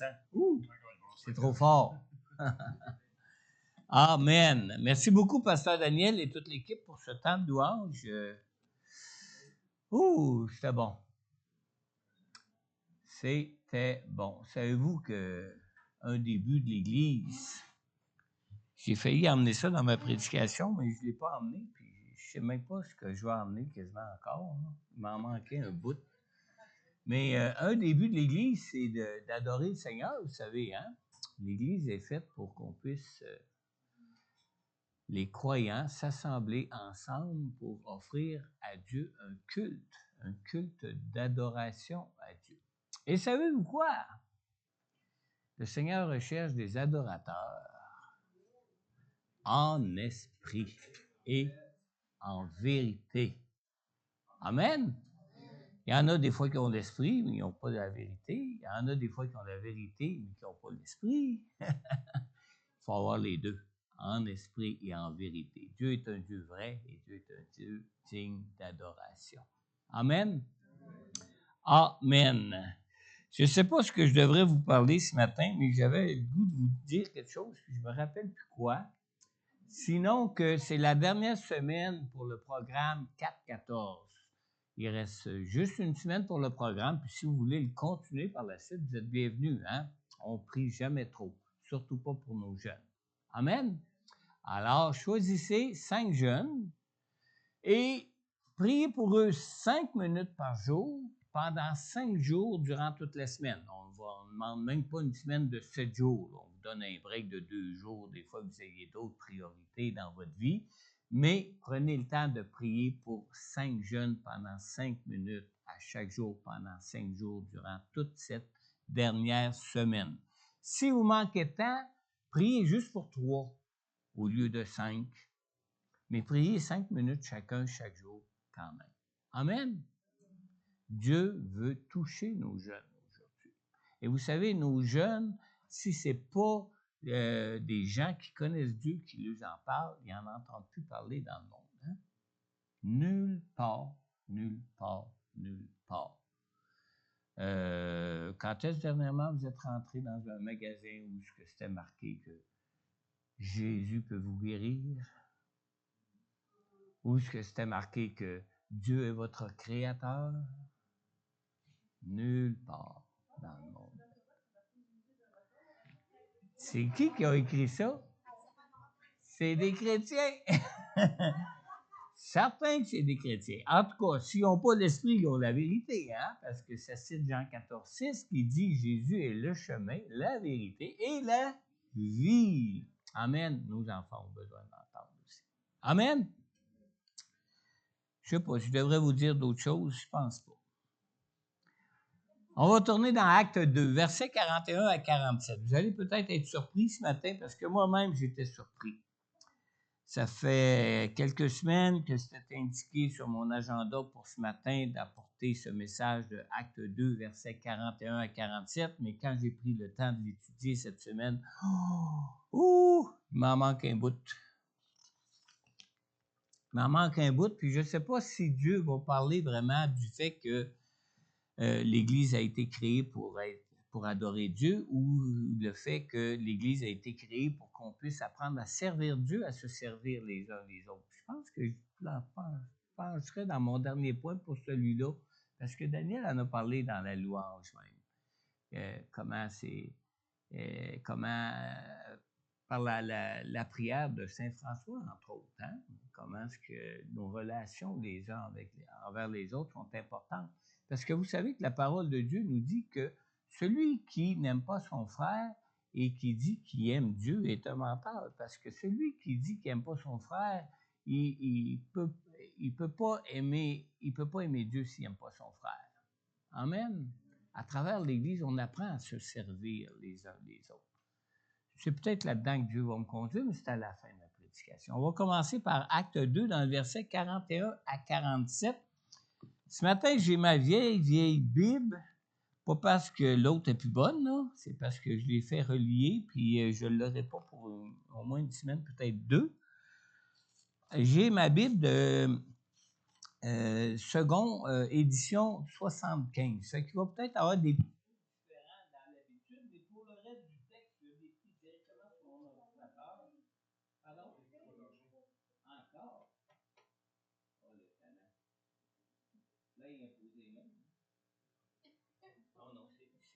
m'entends. Ouh, c'est trop fort. Amen. Merci beaucoup, Pasteur Daniel et toute l'équipe pour ce temps de louange. Ouh, c'était bon. C'était bon. Savez-vous qu'un début de l'Église, j'ai failli emmener ça dans ma prédication, mais je ne l'ai pas emmené, puis je ne sais même pas ce que je vais emmener quasiment encore. Hein. Il m'en manquait un bout. Mais un début de l'Église, c'est d'adorer le Seigneur, vous savez. Hein? L'Église est faite pour qu'on puisse, les croyants, s'assembler ensemble pour offrir à Dieu un culte d'adoration à Dieu. Et savez-vous quoi? Le Seigneur recherche des adorateurs en esprit et en vérité. Amen. Il y en a des fois qui ont l'esprit, mais ils n'ont pas la vérité. Il y en a des fois qui ont la vérité, mais qui n'ont pas l'esprit. Il faut avoir les deux, en esprit et en vérité. Dieu est un Dieu vrai et Dieu est un Dieu digne d'adoration. Amen. Amen. Je ne sais pas ce que je devrais vous parler ce matin, mais j'avais le goût de vous dire quelque chose, puis je ne me rappelle plus quoi. Sinon que c'est la dernière semaine pour le programme 4-14. Il reste juste une semaine pour le programme, puis si vous voulez le continuer par la suite, vous êtes bienvenus. Hein? On ne prie jamais trop, surtout pas pour nos jeunes. Amen? Alors, choisissez 5 jeunes et priez pour eux 5 minutes par jour pendant 5 jours durant toute la semaine. On ne demande même pas une semaine de 7 jours. On vous donne un break de 2 jours. Des fois, vous ayez d'autres priorités dans votre vie. Mais prenez le temps de prier pour 5 jeunes pendant 5 minutes à chaque jour, pendant 5 jours durant toute cette dernière semaine. Si vous manquez de temps, priez juste pour 3 au lieu de 5. Mais priez 5 minutes chacun, chaque jour, quand même. Amen. Dieu veut toucher nos jeunes aujourd'hui. Et vous savez, nos jeunes, si ce n'est pas des gens qui connaissent Dieu, qui leur en parlent, ils n'en entendent plus parler dans le monde. Hein? Nulle part, nulle part, nulle part. Quand est-ce dernièrement vous êtes rentré dans un magasin où c'était marqué que Jésus peut vous guérir? Où est-ce que c'était marqué que Dieu est votre créateur? Nulle part dans le monde. C'est qui a écrit ça? C'est des chrétiens. Certains que c'est des chrétiens. En tout cas, s'ils n'ont pas l'esprit, ils ont la vérité, hein? Parce que ça cite Jean 14,6 qui dit Jésus est le chemin, la vérité et la vie. Amen. Nos enfants ont besoin d'entendre aussi. Amen. Je ne sais pas, je devrais vous dire d'autres choses, je ne pense pas. On va tourner dans Acte 2, versets 41 à 47. Vous allez peut-être être surpris ce matin parce que moi-même, j'étais surpris. Ça fait quelques semaines que c'était indiqué sur mon agenda pour ce matin d'apporter ce message de Acte 2, versets 41 à 47, mais quand j'ai pris le temps de l'étudier cette semaine, il m'en manque un bout. Il m'en manque un bout, puis je ne sais pas si Dieu va parler vraiment du fait que l'Église a été créée pour adorer Dieu ou le fait que l'Église a été créée pour qu'on puisse apprendre à servir Dieu, à se servir les uns les autres. Je pense que je pencherai dans mon dernier point pour celui-là, parce que Daniel en a parlé dans la louange même. Par la prière de Saint François, entre autres, hein? Comment est-ce que nos relations les uns envers les autres sont importantes. Parce que vous savez que la parole de Dieu nous dit que celui qui n'aime pas son frère et qui dit qu'il aime Dieu est un menteur. Parce que celui qui dit qu'il n'aime pas son frère, il peut pas aimer Dieu s'il n'aime pas son frère. Amen. À travers l'Église, on apprend à se servir les uns les autres. C'est peut-être là-dedans que Dieu va me conduire, mais c'est à la fin de la prédication. On va commencer par Acte 2 dans le verset 41 à 47. Ce matin, j'ai ma vieille Bible, pas parce que l'autre est plus bonne, là, c'est parce que je l'ai fait relier, puis je ne l'aurai pas pour au moins une semaine, peut-être 2. J'ai ma Bible de seconde édition 75, ce qui va peut-être avoir des petits différents dans l'habitude, mais fallait imposer les mains. Oh non, c'est ici.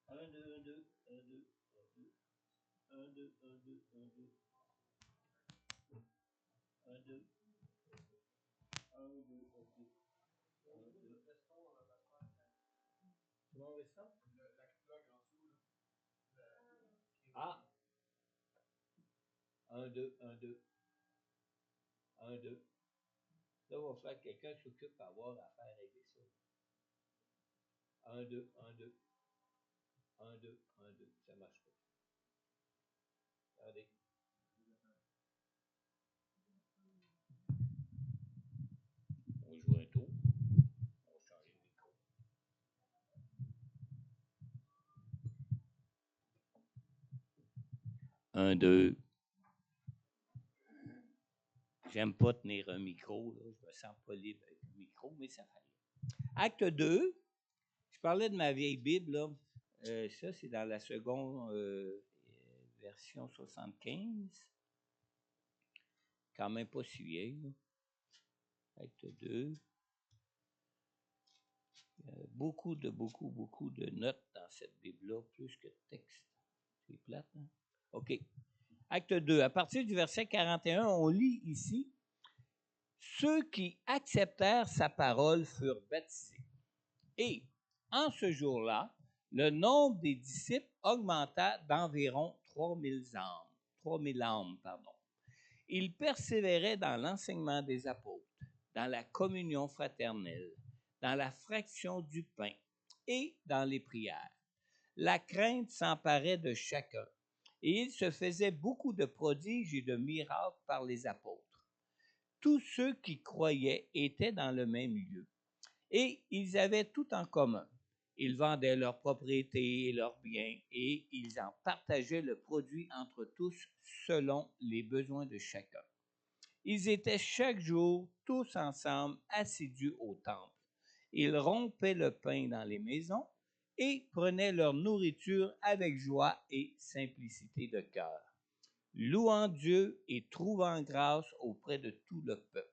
1, 2, 1, 2, 1, 2, 1, 2, 1, 2, 1, 2, 1, 2, 1, 2, 1, 2. Tu m'en restes ça? Ah! 1, 2, 1, 2, 1, 2. Là, il va falloir que quelqu'un s'occupe à avoir à faire régler ça. 1, 2, 1, 2. 1, 2, 1, 2. Ça marche pas. Regardez. On joue un tour. On va changer de micro. 1, 2. J'aime pas tenir un micro, là. Je me sens pas libre avec un micro, mais ça fallait. Acte 2. Je parlais de ma vieille Bible, là. Ça, c'est dans la seconde version 75. Quand même pas si vieille, là. Acte 2. Beaucoup de notes dans cette Bible-là, plus que de texte. C'est plate, hein? OK. Acte 2. À partir du verset 41, on lit ici: ceux qui acceptèrent sa parole furent baptisés. Et, en ce jour-là, le nombre des disciples augmenta d'environ 3000 âmes. 3000 âmes, pardon. Ils persévéraient dans l'enseignement des apôtres, dans la communion fraternelle, dans la fraction du pain et dans les prières. La crainte s'emparait de chacun, et il se faisait beaucoup de prodiges et de miracles par les apôtres. Tous ceux qui croyaient étaient dans le même lieu, et ils avaient tout en commun. Ils vendaient leurs propriétés et leurs biens, et ils en partageaient le produit entre tous selon les besoins de chacun. Ils étaient chaque jour tous ensemble assidus au temple. Ils rompaient le pain dans les maisons et prenaient leur nourriture avec joie et simplicité de cœur, louant Dieu et trouvant grâce auprès de tout le peuple.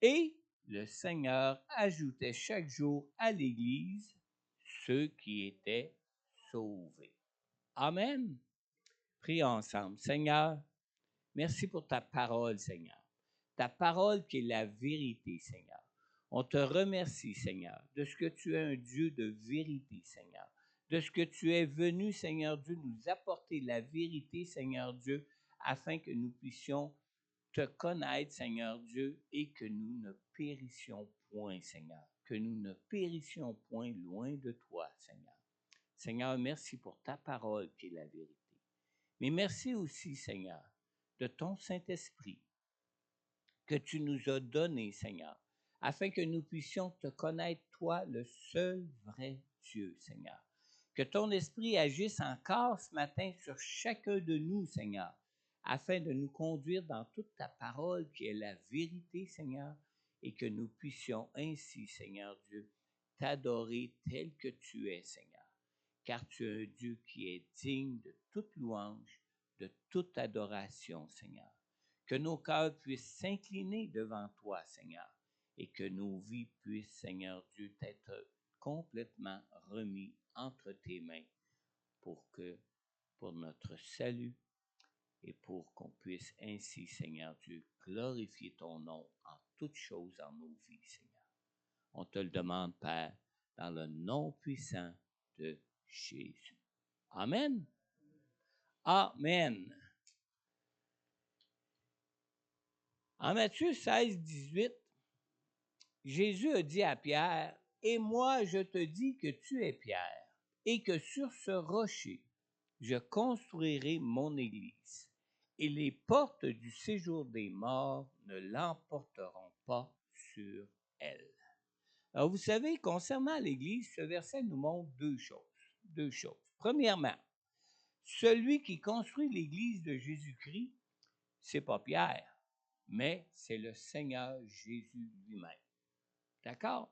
Et le Seigneur ajoutait chaque jour à l'Église ceux qui étaient sauvés. Amen. Prions ensemble. Seigneur, merci pour ta parole, Seigneur. Ta parole qui est la vérité, Seigneur. On te remercie, Seigneur, de ce que tu es un Dieu de vérité, Seigneur. De ce que tu es venu, Seigneur Dieu, nous apporter la vérité, Seigneur Dieu, afin que nous puissions te connaître, Seigneur Dieu, et que nous ne périssions point, Seigneur. Que nous ne périssions point loin de toi, Seigneur. Seigneur, merci pour ta parole qui est la vérité. Mais merci aussi, Seigneur, de ton Saint-Esprit que tu nous as donné, Seigneur, afin que nous puissions te connaître, toi, le seul vrai Dieu, Seigneur. Que ton esprit agisse encore ce matin sur chacun de nous, Seigneur, afin de nous conduire dans toute ta parole qui est la vérité, Seigneur, et que nous puissions ainsi, Seigneur Dieu, t'adorer tel que tu es, Seigneur, car tu es un Dieu qui est digne de toute louange, de toute adoration, Seigneur. Que nos cœurs puissent s'incliner devant toi, Seigneur, et que nos vies puissent, Seigneur Dieu, être complètement remis entre tes mains pour notre salut et pour qu'on puisse ainsi, Seigneur Dieu, glorifier ton nom en toutes choses dans nos vies, Seigneur. On te le demande, Père, dans le nom puissant de Jésus. Amen. Amen. En Matthieu 16, 18, Jésus a dit à Pierre: « Et moi, je te dis que tu es Pierre, et que sur ce rocher, je construirai mon Église, et les portes du séjour des morts ne l'emporteront pas sur elle. » Alors, vous savez, concernant l'Église, ce verset nous montre deux choses. Premièrement, celui qui construit l'Église de Jésus-Christ, c'est pas Pierre, mais c'est le Seigneur Jésus lui-même. D'accord?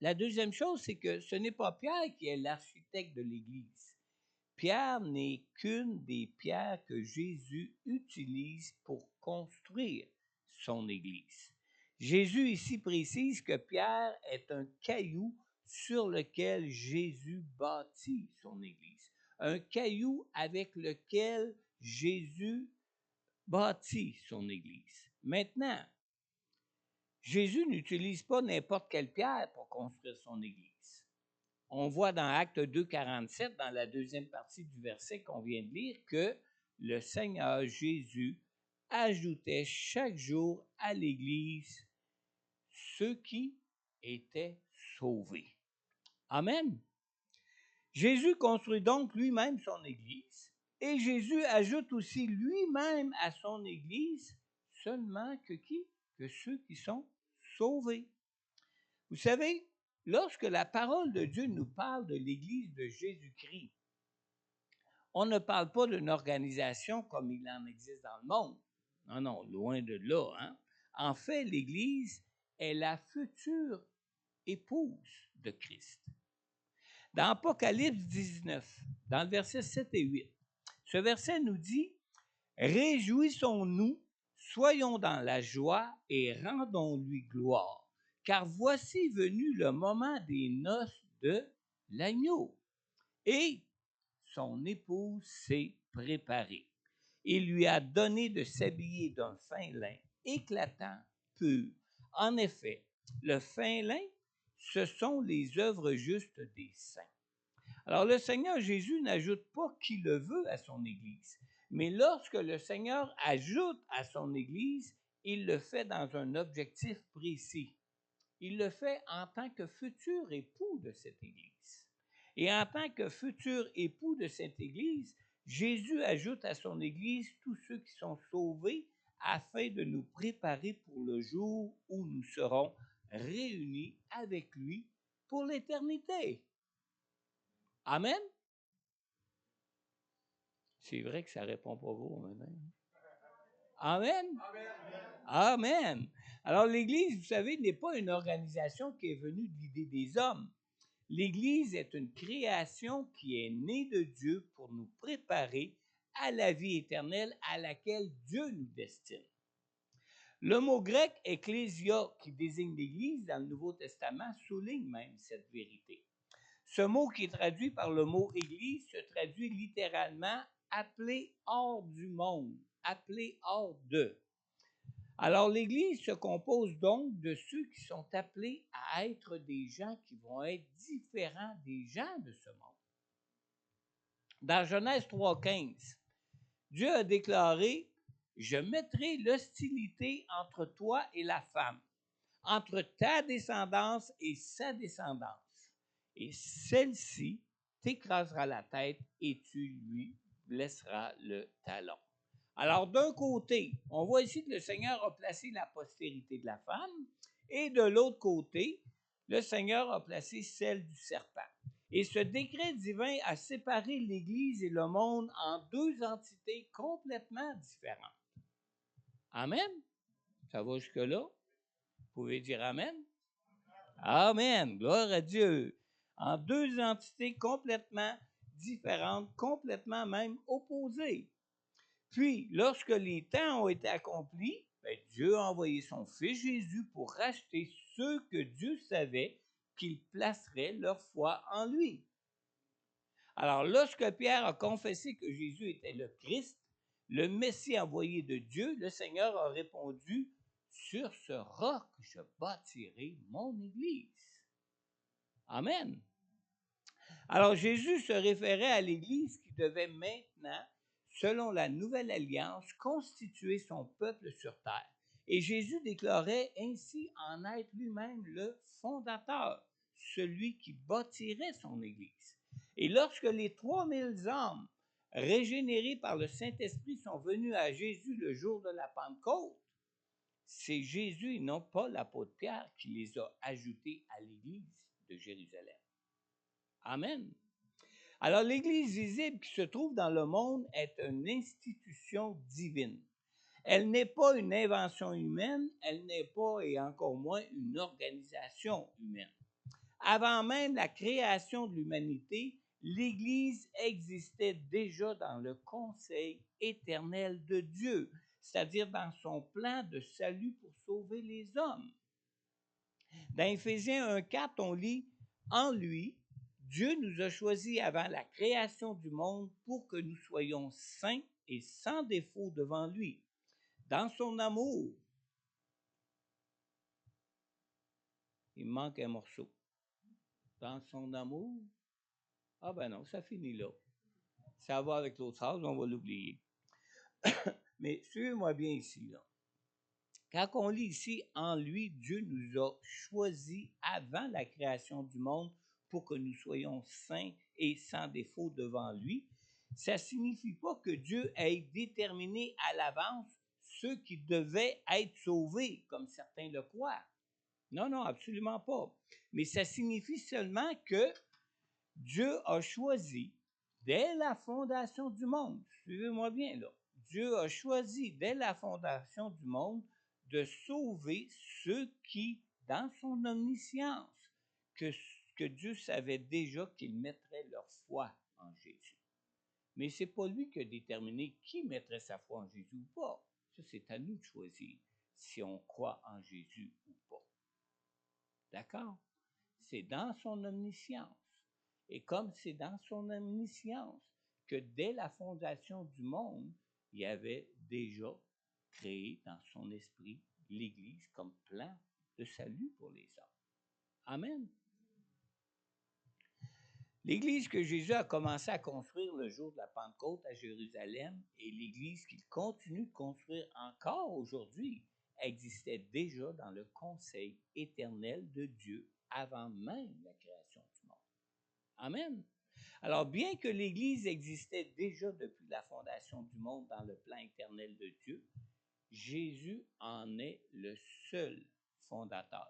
La deuxième chose, c'est que ce n'est pas Pierre qui est l'architecte de l'Église. Pierre n'est qu'une des pierres que Jésus utilise pour construire son Église. Jésus ici précise que Pierre est un caillou sur lequel Jésus bâtit son Église. Un caillou avec lequel Jésus bâtit son Église. Maintenant, Jésus n'utilise pas n'importe quelle pierre pour construire son Église. On voit dans Actes 2, 47, dans la deuxième partie du verset qu'on vient de lire, que le Seigneur Jésus ajoutait chaque jour à l'Église ceux qui étaient sauvés. Amen. Jésus construit donc lui-même son Église et Jésus ajoute aussi lui-même à son Église seulement que qui? Que ceux qui sont sauvés. Vous savez, lorsque la parole de Dieu nous parle de l'Église de Jésus-Christ, on ne parle pas d'une organisation comme il en existe dans le monde. Non, non, loin de là. Hein? En fait, l'Église est la future épouse de Christ. Dans Apocalypse 19, dans le verset 7 et 8, ce verset nous dit « Réjouissons-nous, soyons dans la joie et rendons-lui gloire, car voici venu le moment des noces de l'agneau. Et son épouse s'est préparée. Il lui a donné de s'habiller d'un fin lin éclatant, pur. En effet, le fin lin, ce sont les œuvres justes des saints. » Alors, le Seigneur Jésus n'ajoute pas qui le veut à son Église, mais lorsque le Seigneur ajoute à son Église, il le fait dans un objectif précis. Il le fait en tant que futur époux de cette Église. Et en tant que futur époux de cette Église, Jésus ajoute à son Église tous ceux qui sont sauvés afin de nous préparer pour le jour où nous serons réunis avec lui pour l'éternité. Amen? C'est vrai que ça ne répond pas gros maintenant. Amen? Amen. Alors l'Église, vous savez, n'est pas une organisation qui est venue de l'idée des hommes. L'Église est une création qui est née de Dieu pour nous préparer à la vie éternelle à laquelle Dieu nous destine. Le mot grec « ecclésia » qui désigne l'Église dans le Nouveau Testament souligne même cette vérité. Ce mot qui est traduit par le mot « Église » se traduit littéralement « appelé hors du monde »,« appelé hors de ». Alors, l'Église se compose donc de ceux qui sont appelés à être des gens qui vont être différents des gens de ce monde. Dans Genèse 3,15, Dieu a déclaré « Je mettrai l'hostilité entre toi et la femme, entre ta descendance et sa descendance, et celle-ci t'écrasera la tête et tu lui blesseras le talon. » Alors, d'un côté, on voit ici que le Seigneur a placé la postérité de la femme, et de l'autre côté, le Seigneur a placé celle du serpent. Et ce décret divin a séparé l'Église et le monde en deux entités complètement différentes. Amen? Ça va jusque-là? Vous pouvez dire Amen? Amen! Gloire à Dieu! En deux entités complètement différentes, complètement même opposées. Puis, lorsque les temps ont été accomplis, Dieu a envoyé son Fils Jésus pour racheter ceux que Dieu savait qu'ils placeraient leur foi en lui. Alors, lorsque Pierre a confessé que Jésus était le Christ, le Messie envoyé de Dieu, le Seigneur a répondu « Sur ce roc, je bâtirai mon Église. » Amen. Alors, Jésus se référait à l'Église qui devait maintenant, selon la nouvelle alliance, constituer son peuple sur terre. Et Jésus déclarait ainsi en être lui-même le fondateur, celui qui bâtirait son Église. Et lorsque les 3000 âmes régénérées par le Saint-Esprit sont venues à Jésus le jour de la Pentecôte, c'est Jésus et non pas l'apôtre Pierre qui les a ajoutées à l'Église de Jérusalem. Amen. Alors, l'Église visible qui se trouve dans le monde est une institution divine. Elle n'est pas une invention humaine, elle n'est pas, et encore moins, une organisation humaine. Avant même la création de l'humanité, l'Église existait déjà dans le conseil éternel de Dieu. c'est-à-dire dans son plan de salut pour sauver les hommes. Dans Éphésiens 1,4, on lit « En lui, Dieu nous a choisis avant la création du monde pour que nous soyons saints et sans défaut devant lui. Dans son amour, il me manque un morceau. Dans son amour, ah ben non, ça finit là. Ça va avec l'autre phrase, on va l'oublier. Mais suivez-moi bien ici, là. Quand on lit ici, en lui, Dieu nous a choisis avant la création du monde pour que nous soyons saints et sans défaut devant lui, ça ne signifie pas que Dieu ait déterminé à l'avance ceux qui devaient être sauvés, comme certains le croient. Non, non, absolument pas. Mais ça signifie seulement que Dieu a choisi dès la fondation du monde, suivez-moi bien là, Dieu a choisi dès la fondation du monde de sauver ceux qui, dans son omniscience, que Dieu savait déjà qu'ils mettraient leur foi en Jésus. Mais ce n'est pas lui qui a déterminé qui mettrait sa foi en Jésus ou pas. Ça, c'est à nous de choisir si on croit en Jésus ou pas. D'accord? C'est dans son omniscience. Et comme c'est dans son omniscience que dès la fondation du monde, il avait déjà créé dans son esprit l'Église comme plan de salut pour les hommes. Amen. L'Église que Jésus a commencé à construire le jour de la Pentecôte à Jérusalem et l'Église qu'il continue de construire encore aujourd'hui existait déjà dans le conseil éternel de Dieu avant même la création du monde. Amen. Alors, bien que l'Église existait déjà depuis la fondation du monde dans le plan éternel de Dieu, Jésus en est le seul fondateur.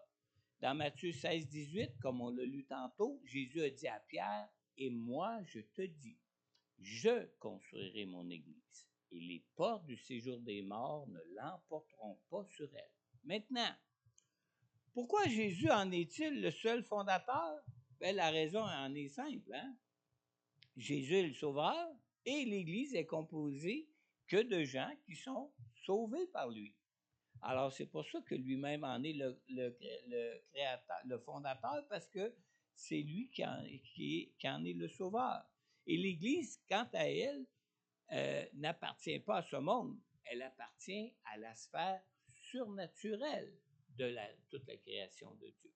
Dans Matthieu 16, 18, comme on l'a lu tantôt, Jésus a dit à Pierre, « Et moi, je te dis, je construirai mon Église, et les portes du séjour des morts ne l'emporteront pas sur elle. » Maintenant, pourquoi Jésus en est-il le seul fondateur? Bien, la raison en est simple, hein? Jésus est le Sauveur et l'Église est composée que de gens qui sont sauvés par lui. Alors, c'est pour ça que lui-même en est le créateur, le fondateur, parce que c'est lui qui en est le Sauveur. Et l'Église, quant à elle, n'appartient pas à ce monde. Elle appartient à la sphère surnaturelle de toute la création de Dieu.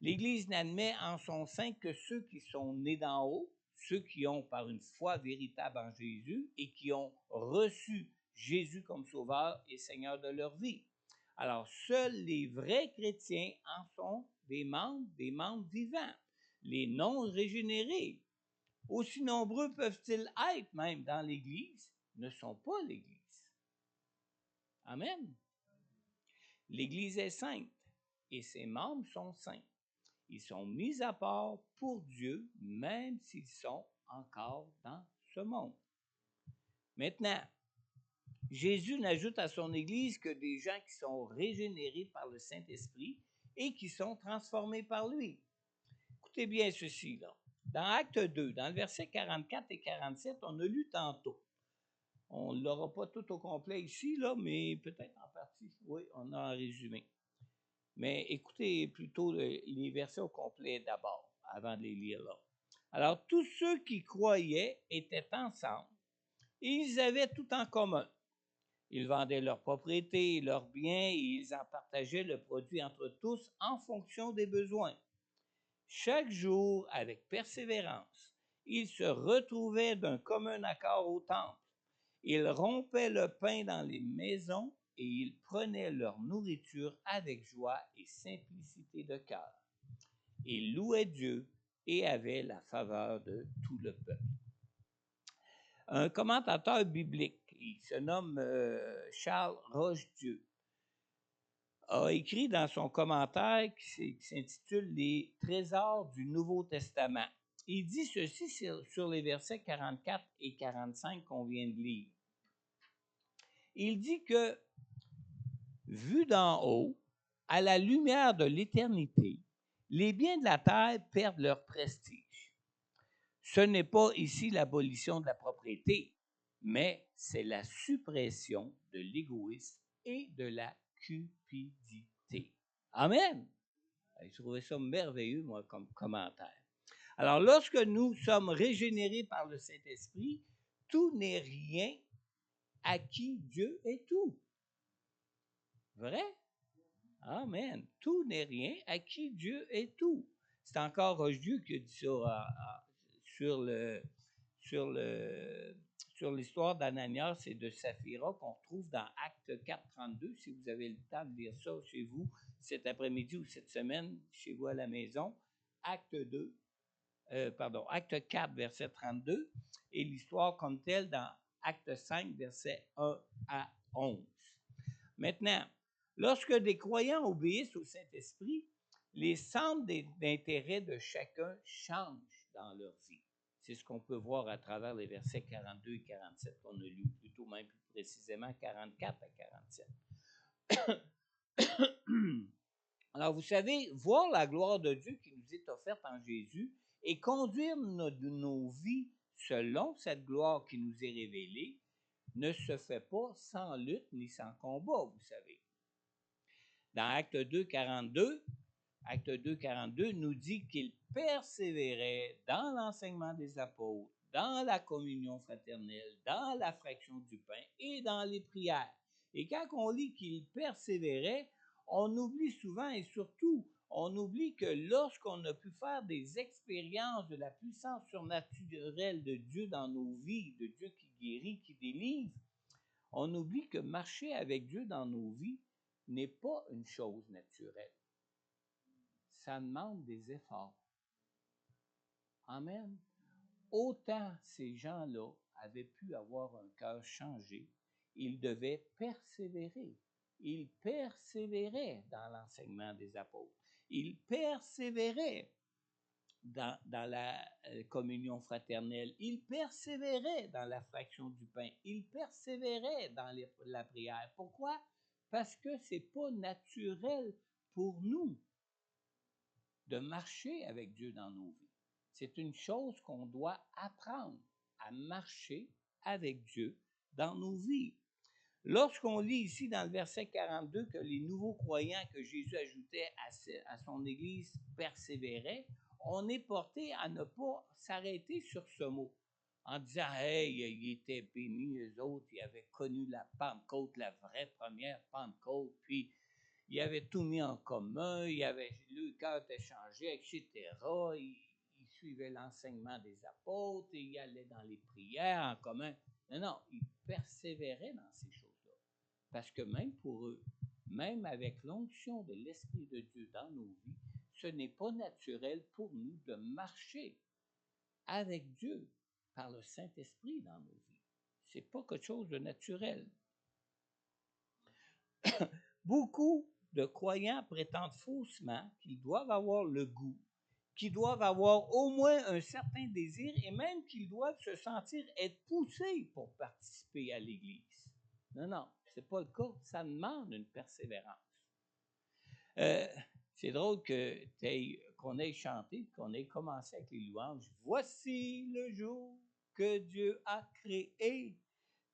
L'Église n'admet en son sein que ceux qui sont nés d'en haut, ceux qui ont par une foi véritable en Jésus et qui ont reçu Jésus comme Sauveur et Seigneur de leur vie. Alors, seuls les vrais chrétiens en sont des membres vivants. Les non régénérés, aussi nombreux peuvent-ils être même dans l'Église, ne sont pas l'Église. Amen. L'Église est sainte et ses membres sont saints. Ils sont mis à part pour Dieu, même s'ils sont encore dans ce monde. Maintenant, Jésus n'ajoute à son Église que des gens qui sont régénérés par le Saint-Esprit et qui sont transformés par lui. Écoutez bien ceci, là. Dans Acte 2, dans le verset 44 et 47, on a lu tantôt. On ne l'aura pas tout au complet ici, là, mais peut-être en partie. Oui, on a un résumé. Mais écoutez plutôt les versets au complet d'abord, avant de les lire là. Alors, tous ceux qui croyaient étaient ensemble et ils avaient tout en commun. Ils vendaient leurs propriétés et leurs biens et ils en partageaient le produit entre tous en fonction des besoins. Chaque jour, avec persévérance, ils se retrouvaient d'un commun accord au temple. Ils rompaient le pain dans les maisons et ils prenaient leur nourriture avec joie et simplicité de cœur. Ils louaient Dieu et avaient la faveur de tout le peuple. Un commentateur biblique, il se nomme Charles Roche-Dieu, a écrit dans son commentaire qui s'intitule « Les trésors du Nouveau Testament ». Il dit ceci sur les versets 44 et 45 qu'on vient de lire. Il dit que, vu d'en haut, à la lumière de l'éternité, les biens de la terre perdent leur prestige. Ce n'est pas ici l'abolition de la propriété, mais c'est la suppression de l'égoïsme et de la cupidité. Amen! Je trouvais ça merveilleux, moi, comme commentaire. Alors, lorsque nous sommes régénérés par le Saint-Esprit, tout n'est rien à qui Dieu est tout. Vrai? Amen. Tout n'est rien à qui Dieu est tout. C'est encore Roche-Dieu qui a dit ça sur l'histoire d'Ananias et de Saphira qu'on retrouve dans Acte 4.32. Si vous avez le temps de lire ça chez vous cet après-midi ou cette semaine, chez vous à la maison, Acte 4, verset 32, et l'histoire comme telle dans Acte 5, verset 1 à 11. Maintenant, lorsque des croyants obéissent au Saint-Esprit, les centres d'intérêt de chacun changent dans leur vie. C'est ce qu'on peut voir à travers les versets 42 et 47 qu'on a lus, plutôt même plus précisément 44 à 47. Alors, vous savez, voir la gloire de Dieu qui nous est offerte en Jésus et conduire nos vies selon cette gloire qui nous est révélée ne se fait pas sans lutte ni sans combat, vous savez. Dans Acte 2, 42, nous dit qu'il persévérait dans l'enseignement des apôtres, dans la communion fraternelle, dans la fraction du pain et dans les prières. Et quand on lit qu'il persévérait, on oublie souvent et surtout, on oublie que lorsqu'on a pu faire des expériences de la puissance surnaturelle de Dieu dans nos vies, de Dieu qui guérit, qui délivre, on oublie que marcher avec Dieu dans nos vies n'est pas une chose naturelle. Ça demande des efforts. Amen. Autant ces gens-là avaient pu avoir un cœur changé, ils devaient persévérer. Ils persévéraient dans l'enseignement des apôtres. Ils persévéraient dans la communion fraternelle. Ils persévéraient dans la fraction du pain. Ils persévéraient dans la prière. Pourquoi? Parce que ce n'est pas naturel pour nous de marcher avec Dieu dans nos vies. C'est une chose qu'on doit apprendre à marcher avec Dieu dans nos vies. Lorsqu'on lit ici dans le verset 42 que les nouveaux croyants que Jésus ajoutait à son Église persévéraient, on est porté à ne pas s'arrêter sur ce mot en disant « Hey, ils étaient bénis, eux autres, ils avaient connu la Pentecôte, la vraie première Pentecôte, puis ils avaient tout mis en commun, le cœur était changé, etc. Ils suivaient l'enseignement des apôtres, et ils allaient dans les prières en commun. » Non, ils persévéraient dans ces choses-là. Parce que même pour eux, même avec l'onction de l'Esprit de Dieu dans nos vies, ce n'est pas naturel pour nous de marcher avec Dieu par le Saint-Esprit dans nos vies. Ce n'est pas quelque chose de naturel. Beaucoup de croyants prétendent faussement qu'ils doivent avoir le goût, qu'ils doivent avoir au moins un certain désir et même qu'ils doivent se sentir être poussés pour participer à l'Église. Non, ce n'est pas le cas. Ça demande une persévérance. C'est drôle qu'on ait chanté, qu'on ait commencé avec les louanges. Voici le jour que Dieu a créé.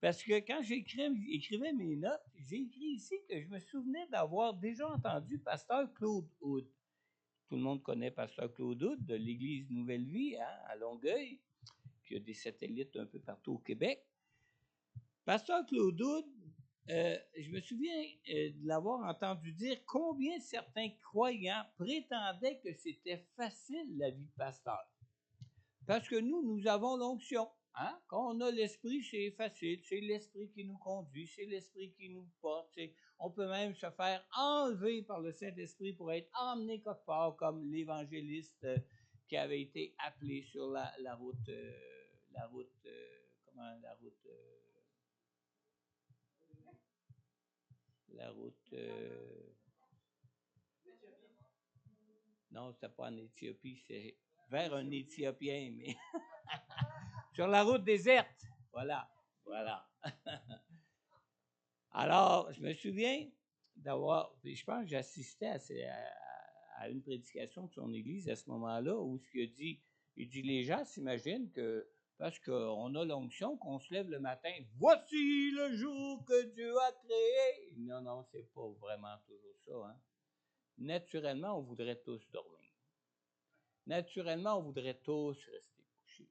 Parce que quand j'écrivais mes notes, j'ai écrit ici que je me souvenais d'avoir déjà entendu Pasteur Claude Hood. Tout le monde connaît Pasteur Claude Hood de l'Église Nouvelle Vie à Longueuil, qui a des satellites un peu partout au Québec. Pasteur Claude Hood, je me souviens de l'avoir entendu dire combien certains croyants prétendaient que c'était facile la vie de pasteur. Parce que nous avons l'onction. Hein? Quand on a l'esprit, c'est facile. C'est l'esprit qui nous conduit, c'est l'esprit qui nous porte. On peut même se faire enlever par le Saint-Esprit pour être emmené quelque part, comme l'évangéliste qui avait été appelé sur la route, non, c'était pas en Éthiopie, c'est vers un Éthiopien, mais sur la route déserte. Voilà. Alors, je me souviens je pense que j'assistais à une prédication de son église à ce moment-là, où il dit, les gens s'imaginent que parce qu'on a l'onction qu'on se lève le matin. Voici le jour que Dieu a créé. Non, non, c'est pas vraiment toujours ça. Hein? Naturellement, on voudrait tous dormir. Naturellement, on voudrait tous rester couchés.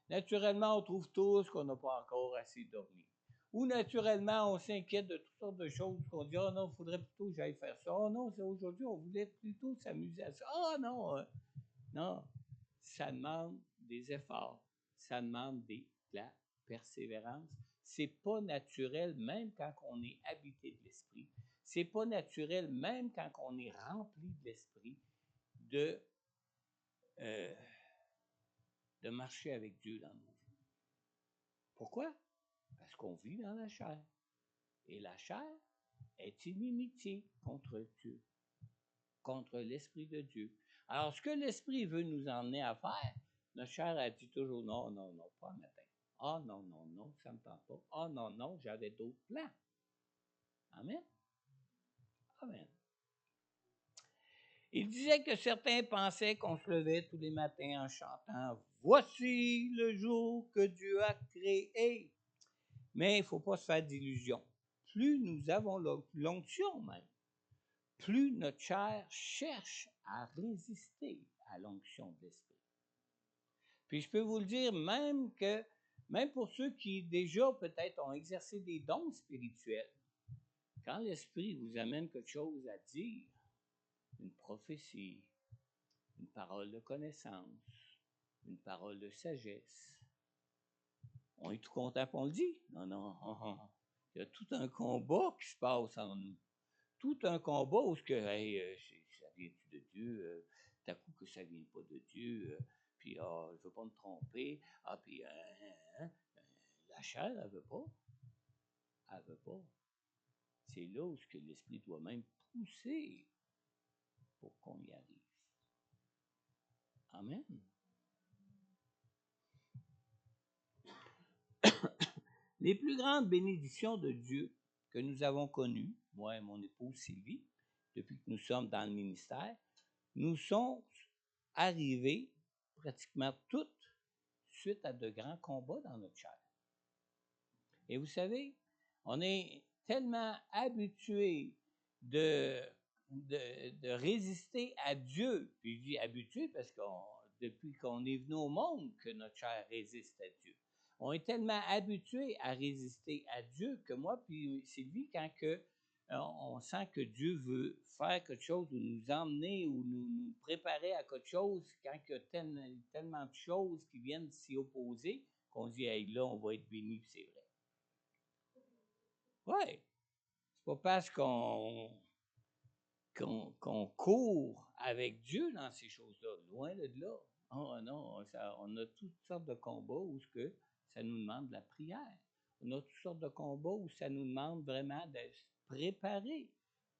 Naturellement, on trouve tous qu'on n'a pas encore assez dormi. Ou naturellement, on s'inquiète de toutes sortes de choses, qu'on dit, oh non, il faudrait plutôt que j'aille faire ça. Oh non, c'est aujourd'hui, on voulait plutôt s'amuser à ça. Oh non, non, ça demande des efforts, ça demande de la persévérance. C'est pas naturel, même quand on est habité de l'esprit. C'est pas naturel, même quand on est rempli de l'esprit, de, euh, de marcher avec Dieu dans nos vies. Pourquoi? Parce qu'on vit dans la chair. Et la chair est inimitié contre Dieu, contre l'Esprit de Dieu. Alors, ce que l'Esprit veut nous emmener à faire, notre chair a dit toujours non, non, non, pas le matin. Ah oh, non, non, non, ça ne me tente pas. Ah oh, non, non, j'avais d'autres plans. Amen. Amen. Il disait que certains pensaient qu'on se levait tous les matins en chantant « Voici le jour que Dieu a créé ». Mais il ne faut pas se faire d'illusions. Plus nous avons l'onction même, plus notre chair cherche à résister à l'onction de l'Esprit. Puis je peux vous le dire, même pour ceux qui déjà peut-être ont exercé des dons spirituels, quand l'Esprit vous amène quelque chose à dire, une prophétie, une parole de connaissance, une parole de sagesse, on est tout content qu'on le dit. Non, non, il y a tout un combat qui se passe en nous. Tout un combat où que, hey, ça vient-tu de Dieu? Tout à coup que ça ne vient pas de Dieu. Puis, je ne veux pas me tromper. Puis, la chair, elle ne veut pas. Elle ne veut pas. C'est là où que l'Esprit doit même pousser pour qu'on y arrive. Amen. Les plus grandes bénédictions de Dieu que nous avons connues, moi et mon épouse Sylvie, depuis que nous sommes dans le ministère, nous sont arrivées pratiquement toutes suite à de grands combats dans notre chair. Et vous savez, on est tellement habitué de résister à Dieu, puis je dis habitué parce que depuis qu'on est venu au monde que notre chair résiste à Dieu. On est tellement habitué à résister à Dieu que moi puis Sylvie, quand on sent que Dieu veut faire quelque chose ou nous emmener ou nous préparer à quelque chose, quand il y a tellement de choses qui viennent s'y opposer, qu'on dit hey, là, on va être béni, puis c'est vrai. Oui. C'est pas parce qu'on court avec Dieu dans ces choses-là, loin de là. Oh non, on a toutes sortes de combats où ça nous demande de la prière. On a toutes sortes de combats où ça nous demande vraiment de se préparer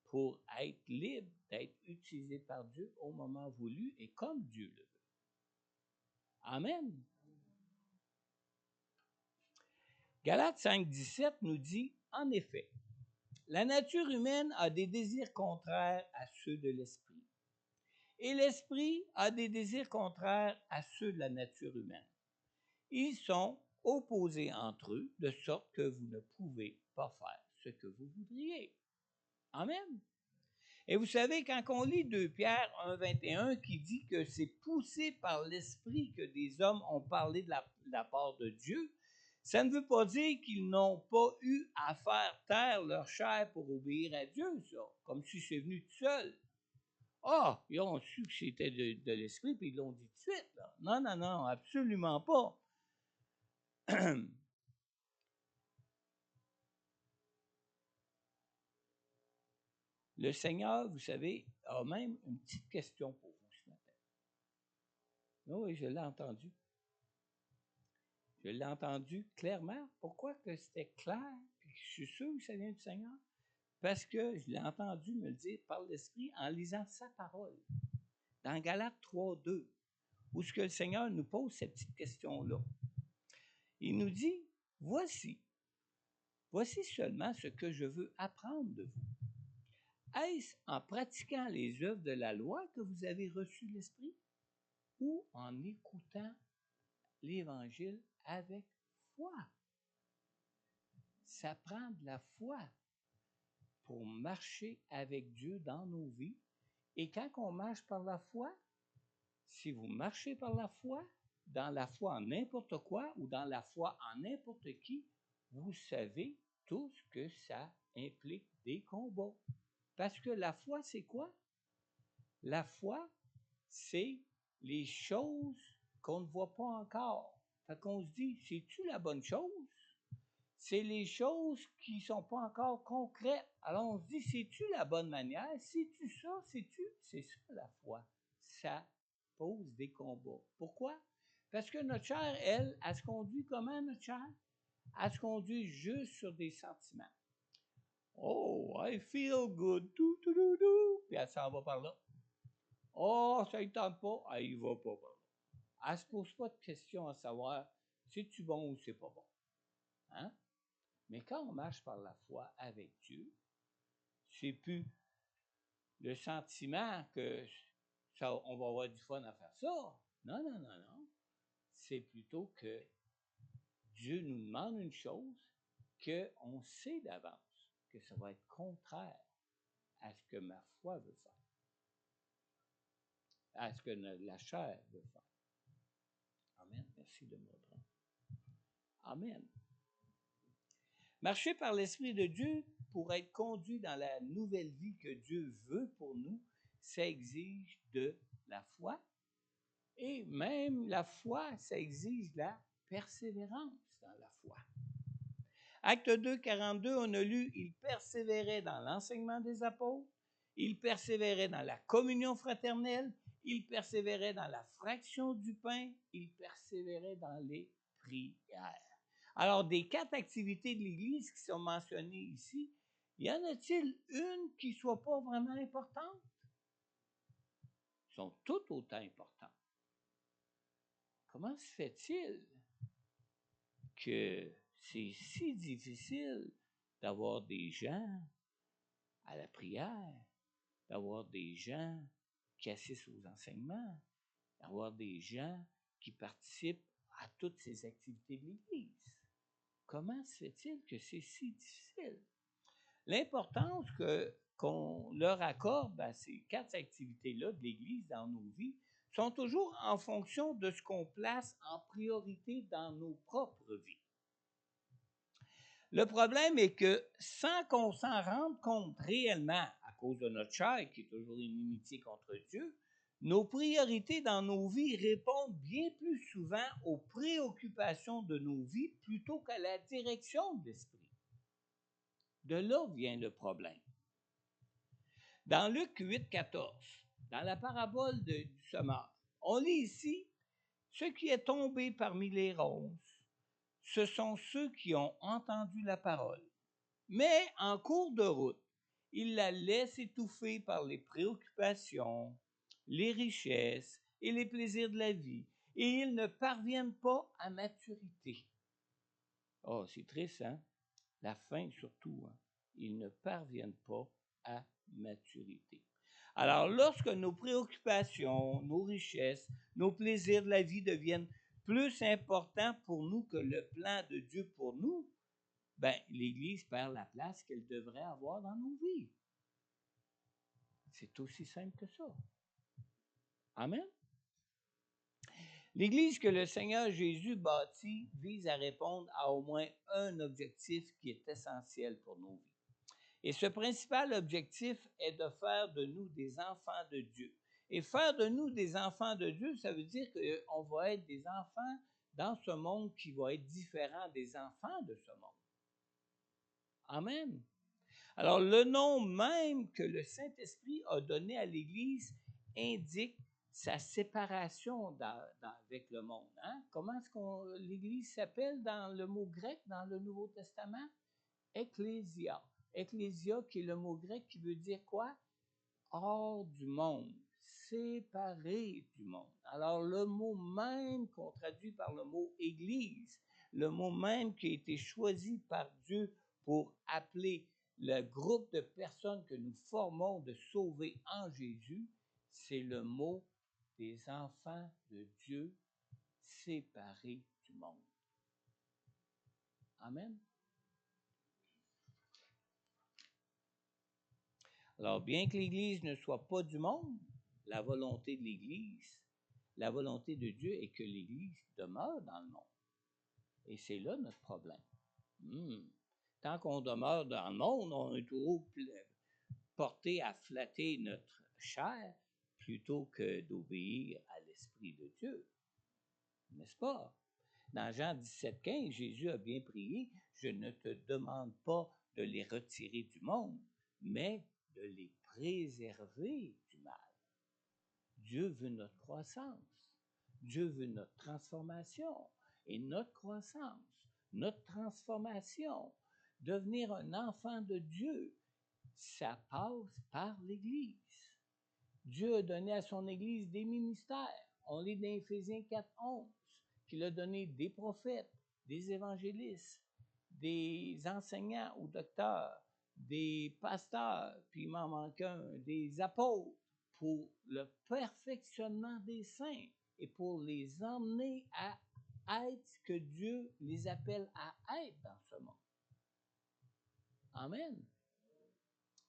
pour être libre, d'être utilisé par Dieu au moment voulu et comme Dieu le veut. Amen. Galates 5,17 nous dit, en effet, la nature humaine a des désirs contraires à ceux de l'esprit. Et l'esprit a des désirs contraires à ceux de la nature humaine. Ils sont opposés entre eux, de sorte que vous ne pouvez pas faire ce que vous voudriez. Amen. Et vous savez, quand on lit 2 Pierre 1,21 qui dit que c'est poussé par l'esprit que des hommes ont parlé de la part de Dieu, ça ne veut pas dire qu'ils n'ont pas eu à faire taire leur chair pour obéir à Dieu, ça, comme si c'est venu tout seul. Ah, ils ont su que c'était de l'esprit, puis ils l'ont dit tout de suite. Là. Non, non, non, absolument pas. Le Seigneur, vous savez, a même une petite question pour vous ce matin. Oui, je l'ai entendu. Je l'ai entendu clairement. Pourquoi que c'était clair? Puis je suis sûr que ça vient du Seigneur. Parce que je l'ai entendu me le dire par l'Esprit en lisant sa parole. Dans Galates 3,2, où ce que le Seigneur nous pose cette petite question-là. Il nous dit, voici seulement ce que je veux apprendre de vous. Est-ce en pratiquant les œuvres de la loi que vous avez reçu l'Esprit ou en écoutant l'Évangile avec foi. Ça prend de la foi pour marcher avec Dieu dans nos vies. Et quand on marche par la foi, si vous marchez par la foi, dans la foi en n'importe quoi ou dans la foi en n'importe qui, vous savez tout ce que ça implique des combats. Parce que la foi, c'est quoi? La foi, c'est les choses qu'on ne voit pas encore. Fait qu'on se dit, c'est-tu la bonne chose? C'est les choses qui ne sont pas encore concrètes. Alors on se dit, c'est-tu la bonne manière? C'est-tu ça? C'est-tu? C'est ça la foi. Ça pose des combats. Pourquoi? Parce que notre chair, elle se conduit comment, notre chair? Elle se conduit juste sur des sentiments. Oh, I feel good. Puis elle s'en va par là. Oh, ça ne tente pas. Elle ne va pas par là. Elle ne se pose pas de questions à savoir, c'est-tu bon ou c'est pas bon. Hein? Mais quand on marche par la foi avec Dieu, c'est plus le sentiment que ça, on va avoir du fun à faire ça. Non, non, non, non. C'est plutôt que Dieu nous demande une chose qu'on sait d'avance que ça va être contraire à ce que ma foi veut faire, à ce que la chair veut faire. Amen. Merci de me reprendre. Amen. Marcher par l'Esprit de Dieu pour être conduit dans la nouvelle vie que Dieu veut pour nous, ça exige de la foi. Et même la foi, ça exige la persévérance dans la foi. Acte 2, 42, on a lu, il persévérait dans l'enseignement des apôtres, il persévérait dans la communion fraternelle, il persévérait dans la fraction du pain, il persévérait dans les prières. Alors, des 4 activités de l'Église qui sont mentionnées ici, y en a-t-il une qui ne soit pas vraiment importante? Elles sont toutes autant importantes. Comment se fait-il que c'est si difficile d'avoir des gens à la prière, d'avoir des gens qui assistent aux enseignements, d'avoir des gens qui participent à toutes ces activités de l'Église? Comment se fait-il que c'est si difficile? L'importance qu'on leur accorde à ces 4 activités-là de l'Église dans nos vies sont toujours en fonction de ce qu'on place en priorité dans nos propres vies. Le problème est que sans qu'on s'en rende compte réellement, à cause de notre chair qui est toujours une inimitié contre Dieu, nos priorités dans nos vies répondent bien plus souvent aux préoccupations de nos vies plutôt qu'à la direction de l'esprit. De là vient le problème. Dans Luc 8, 14, dans la parabole du semeur, on lit ici, « Ce qui est tombé parmi les ronces, ce sont ceux qui ont entendu la parole. Mais en cours de route, ils la laissent étouffer par les préoccupations, les richesses et les plaisirs de la vie, et ils ne parviennent pas à maturité. » Oh, c'est triste, hein? La fin surtout, hein? Ils ne parviennent pas à maturité. Alors, lorsque nos préoccupations, nos richesses, nos plaisirs de la vie deviennent plus importants pour nous que le plan de Dieu pour nous, ben, l'Église perd la place qu'elle devrait avoir dans nos vies. C'est aussi simple que ça. Amen. L'Église que le Seigneur Jésus bâtit vise à répondre à au moins un objectif qui est essentiel pour nos vies. Et ce principal objectif est de faire de nous des enfants de Dieu. Et faire de nous des enfants de Dieu, ça veut dire qu'on va être des enfants dans ce monde qui va être différent des enfants de ce monde. Amen. Alors, le nom même que le Saint-Esprit a donné à l'Église indique sa séparation avec le monde. Hein? Comment est-ce que l'Église s'appelle dans le mot grec, dans le Nouveau Testament? Ecclésia. Ecclésia, qui est le mot grec qui veut dire quoi? Hors du monde, séparé du monde. Alors, le mot même qu'on traduit par le mot Église, le mot même qui a été choisi par Dieu pour appeler le groupe de personnes que nous formons de sauver en Jésus, c'est le mot des enfants de Dieu séparés du monde. Amen. Alors, bien que l'Église ne soit pas du monde, la volonté de l'Église, la volonté de Dieu est que l'Église demeure dans le monde. Et c'est là notre problème. Tant qu'on demeure dans le monde, on est toujours porté à flatter notre chair plutôt que d'obéir à l'Esprit de Dieu. N'est-ce pas? Dans Jean 17,15, Jésus a bien prié, « Je ne te demande pas de les retirer du monde, mais de les préserver du mal. » Dieu veut notre croissance. Dieu veut notre transformation. Et notre croissance, notre transformation, devenir un enfant de Dieu, ça passe par l'Église. Dieu a donné à son Église des ministères. On lit dans Éphésiens 4,11 qu'il a donné des prophètes, des évangélistes, des enseignants ou docteurs, des pasteurs, puis il m'en manque un, des apôtres, pour le perfectionnement des saints et pour les emmener à être ce que Dieu les appelle à être dans ce monde. Amen.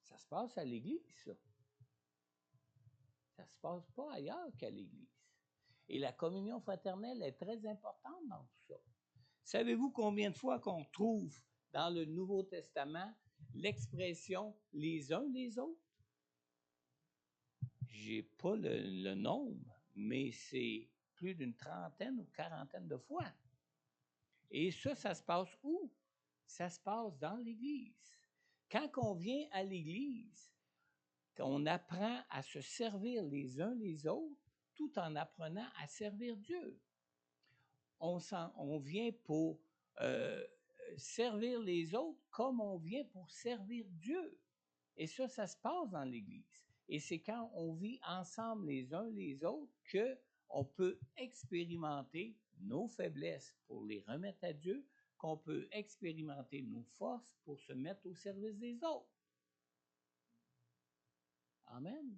Ça se passe à l'Église, ça. Ça ne se passe pas ailleurs qu'à l'Église. Et la communion fraternelle est très importante dans tout ça. Savez-vous combien de fois qu'on trouve dans le Nouveau Testament l'expression « les uns les autres » ? Je n'ai pas le nombre, mais c'est plus d'une trentaine ou quarantaine de fois. Et ça se passe où? Ça se passe dans l'Église. Quand on vient à l'Église, on apprend à se servir les uns les autres tout en apprenant à servir Dieu. On vient pour servir les autres comme on vient pour servir Dieu. Et ça se passe dans l'Église. Et c'est quand on vit ensemble les uns les autres qu'on peut expérimenter nos faiblesses pour les remettre à Dieu, qu'on peut expérimenter nos forces pour se mettre au service des autres. Amen.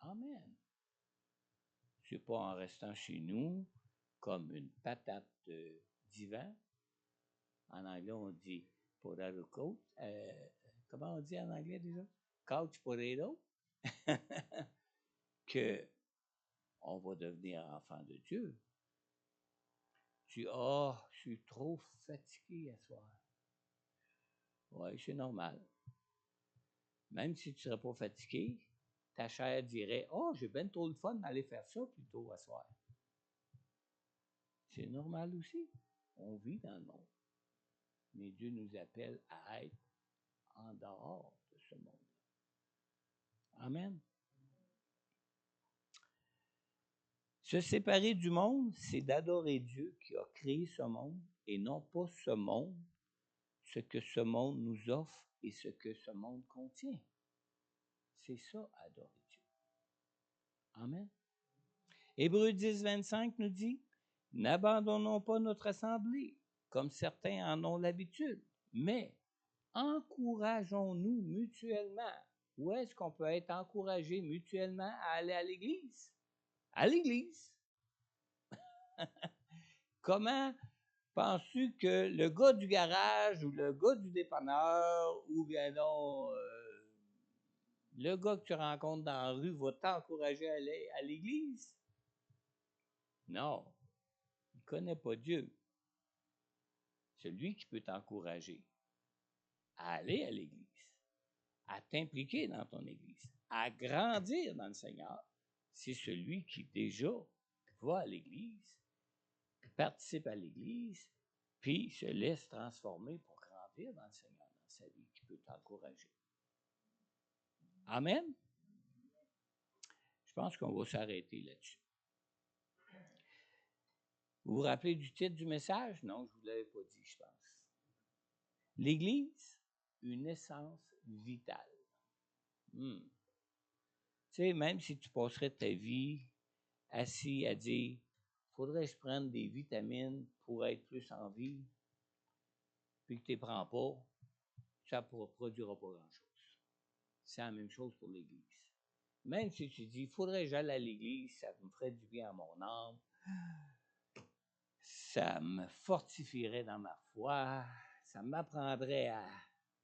Amen. C'est pas en restant chez nous comme une patate divan. En anglais, on dit potato coat. Comment on dit en anglais déjà? Couch potato. Que on va devenir enfant de Dieu. Tu dis, je suis trop fatigué à soir. Oui, c'est normal. Même si tu ne serais pas fatigué, ta chair dirait, j'ai bien trop le fun d'aller faire ça plutôt à soir. C'est normal aussi. On vit dans le monde. Mais Dieu nous appelle à être en dehors de ce monde-là. Amen. Se séparer du monde, c'est d'adorer Dieu qui a créé ce monde et non pas ce monde, ce que ce monde nous offre et ce que ce monde contient. C'est ça, adorer Dieu. Amen. Hébreux 10, 25 nous dit, « N'abandonnons pas notre assemblée, comme certains en ont l'habitude, mais encourageons-nous mutuellement. » Où est-ce qu'on peut être encouragé mutuellement à aller à l'Église? À l'Église. Comment penses-tu que le gars du garage ou le gars du dépanneur ou bien non, le gars que tu rencontres dans la rue va t'encourager à aller à l'Église? Non, il ne connaît pas Dieu. C'est lui qui peut t'encourager à aller à l'Église, à t'impliquer dans ton Église, à grandir dans le Seigneur. C'est celui qui déjà va à l'Église, participe à l'Église, puis se laisse transformer pour grandir dans le Seigneur, dans sa vie, qui peut t'encourager. Amen? Je pense qu'on va s'arrêter là-dessus. Vous vous rappelez du titre du message? Non, je ne vous l'avais pas dit, je pense. L'Église, une essence vitale. Tu sais, même si tu passerais ta vie assis à dire, faudrait que je prenne des vitamines pour être plus en vie, puis que tu ne les prends pas, ça ne produira pas grand-chose. C'est la même chose pour l'Église. Même si tu dis, il faudrait que j'aille à l'Église, ça me ferait du bien à mon âme, ça me fortifierait dans ma foi, ça m'apprendrait à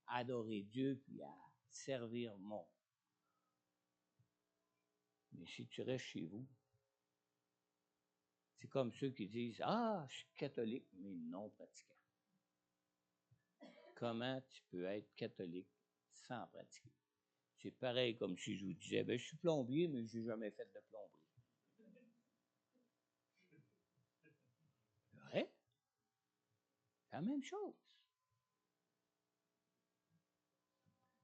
adorer Dieu puis à servir mon. Mais si tu restes chez vous, c'est comme ceux qui disent ah, je suis catholique, mais non pratiquant. Comment tu peux être catholique sans pratiquer? C'est pareil comme si je vous disais je suis plombier, mais je n'ai jamais fait de plomberie. C'est vrai? C'est la même chose.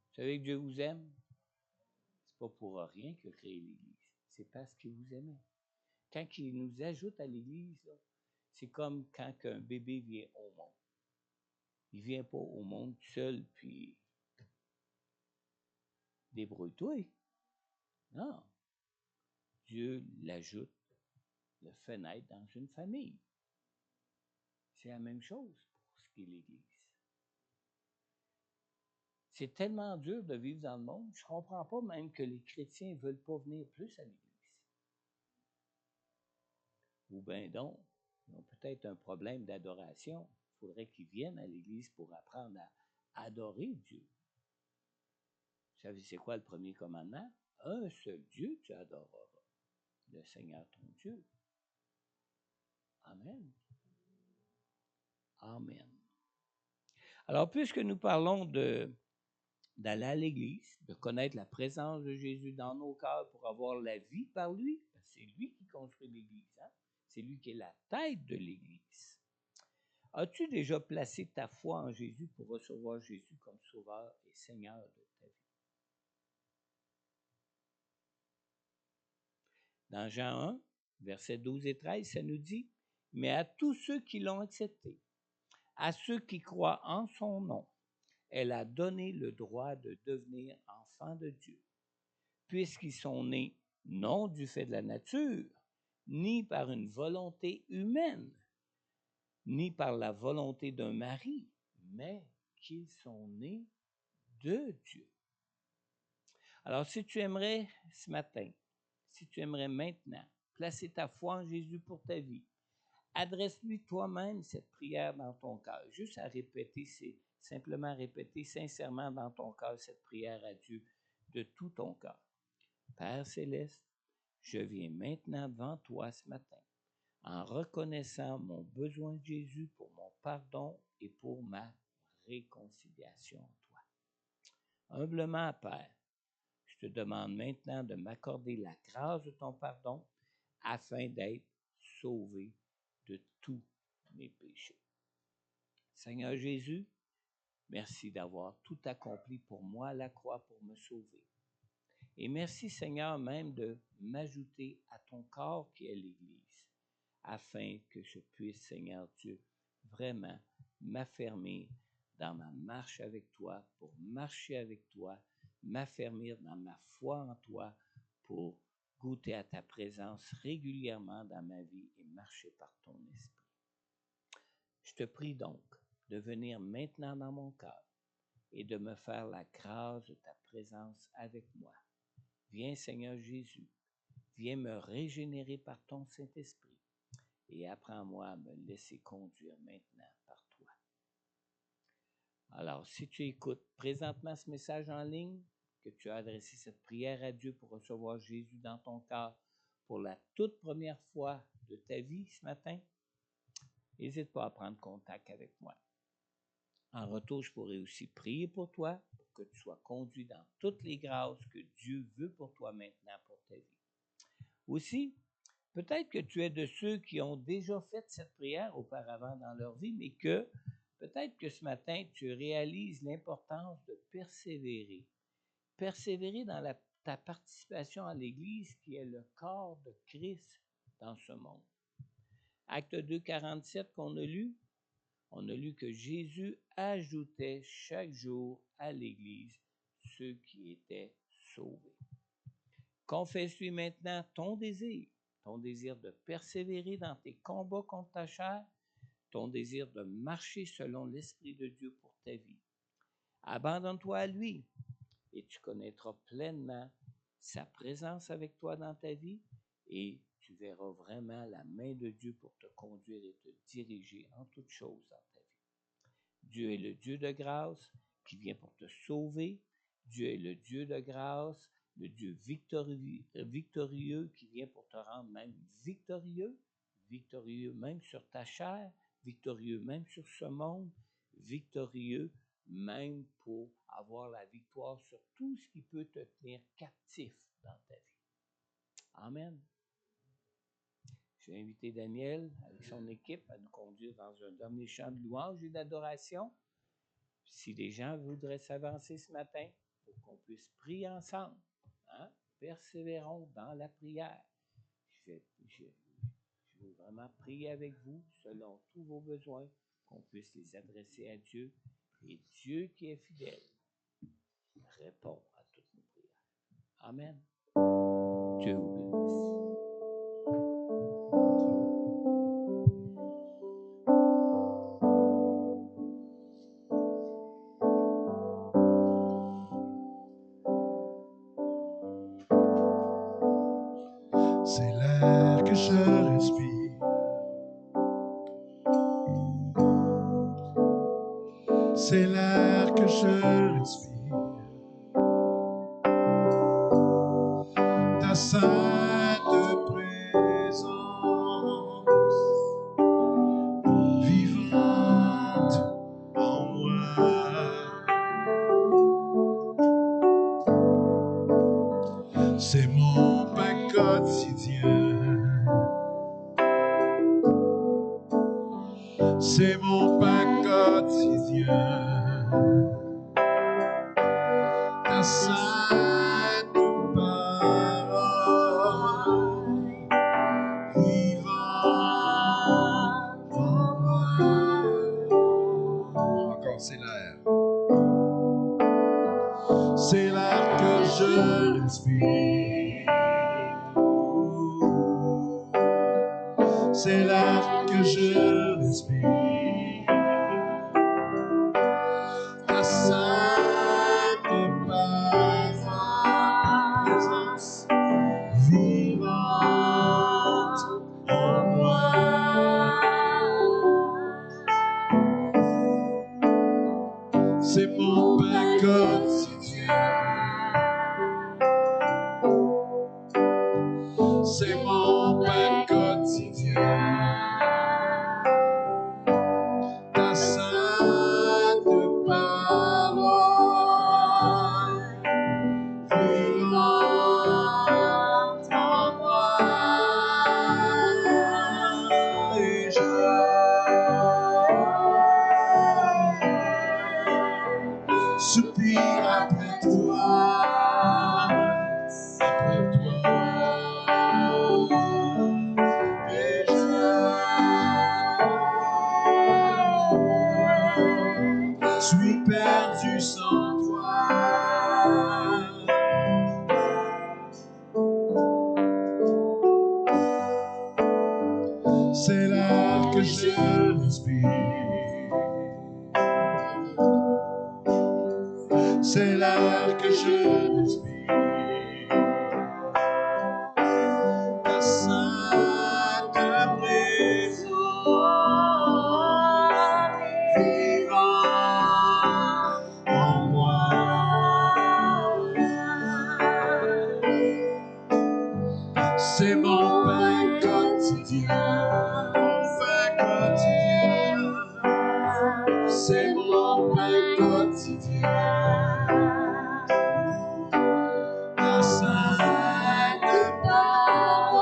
Vous savez que Dieu vous aime? C'est pas pour rien qu'il a créé l'Église. C'est parce qu'il vous aimait. Quand il nous ajoute à l'Église, là, c'est comme quand un bébé vient au monde. Il ne vient pas au monde seul, puis débrouille-toi. Non. Dieu l'ajoute, le fait naître dans une famille. C'est la même chose pour ce qui est l'Église. C'est tellement dur de vivre dans le monde, je ne comprends pas même que les chrétiens ne veulent pas venir plus à l'Église. Ou bien donc, ils ont peut-être un problème d'adoration. Il faudrait qu'ils viennent à l'Église pour apprendre à adorer Dieu. Vous savez, c'est quoi le premier commandement? Un seul Dieu tu adoreras, le Seigneur ton Dieu. Amen. Amen. Alors, puisque nous parlons d'aller à l'Église, de connaître la présence de Jésus dans nos cœurs pour avoir la vie par lui, c'est lui qui construit l'Église, hein? C'est lui qui est la tête de l'Église. As-tu déjà placé ta foi en Jésus pour recevoir Jésus comme Sauveur et Seigneur de ta vie? Dans Jean 1, versets 12 et 13, ça nous dit « Mais à tous ceux qui l'ont accepté, à ceux qui croient en son nom, elle a donné le droit de devenir enfants de Dieu, puisqu'ils sont nés non du fait de la nature, ni par une volonté humaine, ni par la volonté d'un mari, mais qu'ils sont nés de Dieu. » Alors, si tu aimerais ce matin, si tu aimerais maintenant placer ta foi en Jésus pour ta vie, adresse-lui toi-même cette prière dans ton cœur. Juste à répéter, c'est simplement répéter sincèrement dans ton cœur cette prière à Dieu de tout ton cœur. Père céleste, je viens maintenant devant toi ce matin en reconnaissant mon besoin de Jésus pour mon pardon et pour ma réconciliation en toi. Humblement, Père, je te demande maintenant de m'accorder la grâce de ton pardon afin d'être sauvé de tous mes péchés. Seigneur Jésus, merci d'avoir tout accompli pour moi à la croix pour me sauver. Et merci Seigneur même de m'ajouter à ton corps qui est l'Église, afin que je puisse, Seigneur Dieu, vraiment m'affermir dans ma marche avec toi, pour marcher avec toi, m'affermir dans ma foi en toi, pour goûter à ta présence régulièrement dans ma vie et marcher par ton esprit. Je te prie donc de venir maintenant dans mon cœur et de me faire la grâce de ta présence avec moi. Viens Seigneur Jésus, viens me régénérer par ton Saint-Esprit et apprends-moi à me laisser conduire maintenant par toi. Alors, si tu écoutes présentement ce message en ligne, que tu as adressé cette prière à Dieu pour recevoir Jésus dans ton cœur pour la toute première fois de ta vie ce matin, n'hésite pas à prendre contact avec moi. En retour, je pourrai aussi prier pour toi, pour que tu sois conduit dans toutes les grâces que Dieu veut pour toi maintenant pour ta vie. Aussi, peut-être que tu es de ceux qui ont déjà fait cette prière auparavant dans leur vie, mais que peut-être que ce matin, tu réalises l'importance de persévérer. Persévérer dans ta participation à l'Église qui est le corps de Christ dans ce monde. Acte 2, 47 qu'on a lu, on a lu que Jésus ajoutait chaque jour à l'Église ceux qui étaient sauvés. Confesse-lui maintenant ton désir de persévérer dans tes combats contre ta chair, ton désir de marcher selon l'Esprit de Dieu pour ta vie. Abandonne-toi à lui et tu connaîtras pleinement sa présence avec toi dans ta vie et tu verras vraiment la main de Dieu pour te conduire et te diriger en toutes choses dans ta vie. Dieu est le Dieu de grâce qui vient pour te sauver. Dieu est le Dieu de grâce, le Dieu victorieux qui vient pour te rendre même victorieux, victorieux même sur ta chair, victorieux même sur ce monde, victorieux même pour avoir la victoire sur tout ce qui peut te tenir captif dans ta vie. Amen. Je vais inviter Daniel avec son équipe à nous conduire dans un dernier chant de louange et d'adoration. Si les gens voudraient s'avancer ce matin pour qu'on puisse prier ensemble, hein, persévérons dans la prière. Je veux vraiment prier avec vous selon tous vos besoins, qu'on puisse les adresser à Dieu. Et Dieu qui est fidèle répond à toutes nos prières. Amen. Dieu vous bénisse. C'est l'air que je respire. C'est l'air que je respire. Ta sainte présence vivante en moi. C'est mon pain quotidien. C'est mon pain quotidien. Ta sainte parole vivante en moi. Encore, c'est l'air. C'est l'air que je respire. C'est l'air que je respire. Ta sainte présence vivante en moi. C'est mon pain quotidien. C'est mon pain quotidien. Ta sainte parole vivante en moi. Et je soupire après toi. Et je suis perdu sans toi. C'est l'air que je respire. C'est l'air que je respire. Ta sainte présence vivante en moi. C'est mon pain quotidien. Mon pain quotidien. C'est mon pain quotidien. Ta sainte parole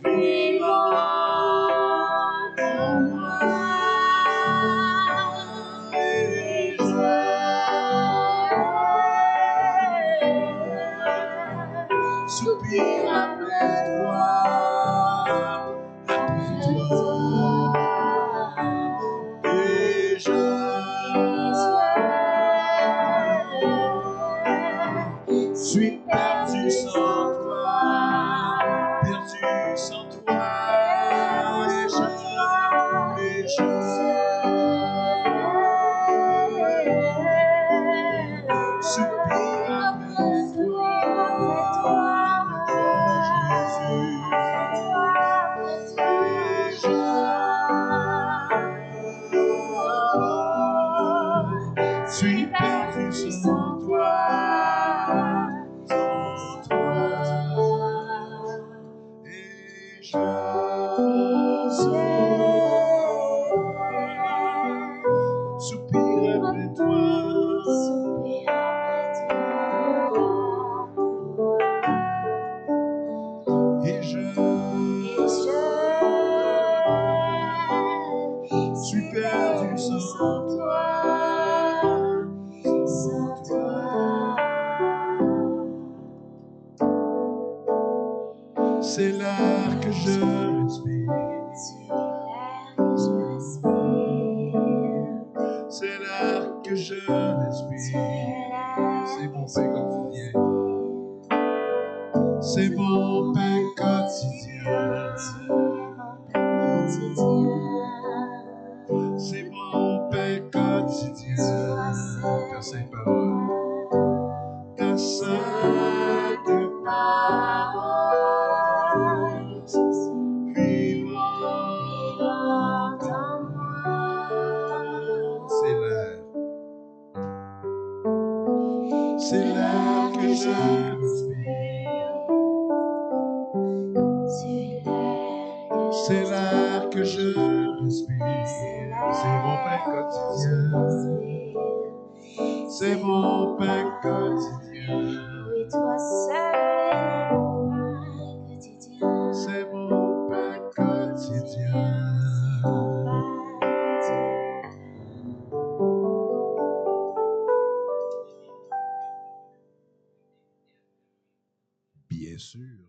vivante en moi. Et je soupire après toi. Et je suis perdu sans toi, perdu sans toi. Et je soupire après toi. soupire après toi. Et je suis perdu sans toi. C'est l'air que je respire. C'est l'air que je respire. C'est mon pain quotidien. C'est mon pain quotidien. C'est mon pain quotidien. Ta sainte parole. Ta sainte parole. Vivante en moi. C'est l'air. C'est l'air que je respire. C'est l'air que je respire. C'est mon pain quotidien. C'est mon pain quotidien. Oui, toi seul est mon pain quotidien. C'est mon pain quotidien. Bien sûr.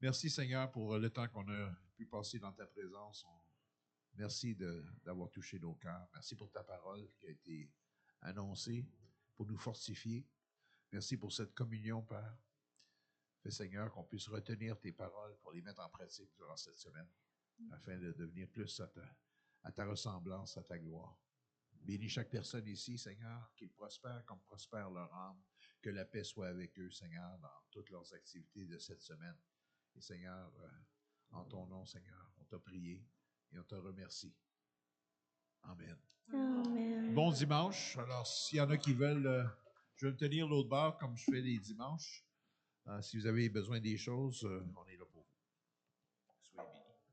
Merci Seigneur pour le temps qu'on a pu passer dans ta présence. Merci d'avoir touché nos cœurs. Merci pour ta parole qui a été annoncée pour nous fortifier. Merci pour cette communion, Père. Fais Seigneur qu'on puisse retenir tes paroles pour les mettre en pratique durant cette semaine afin de devenir plus à ta ressemblance, à ta gloire. Bénis chaque personne ici, Seigneur, qu'ils prospèrent comme prospère leur âme. Que la paix soit avec eux, Seigneur, dans toutes leurs activités de cette semaine. Et Seigneur, en ton nom, Seigneur, on t'a prié et on te remercie. Amen. Amen. Bon dimanche. Alors, s'il y en a qui veulent, je vais me tenir l'autre bord comme je fais les dimanches. Si vous avez besoin des choses, on est là.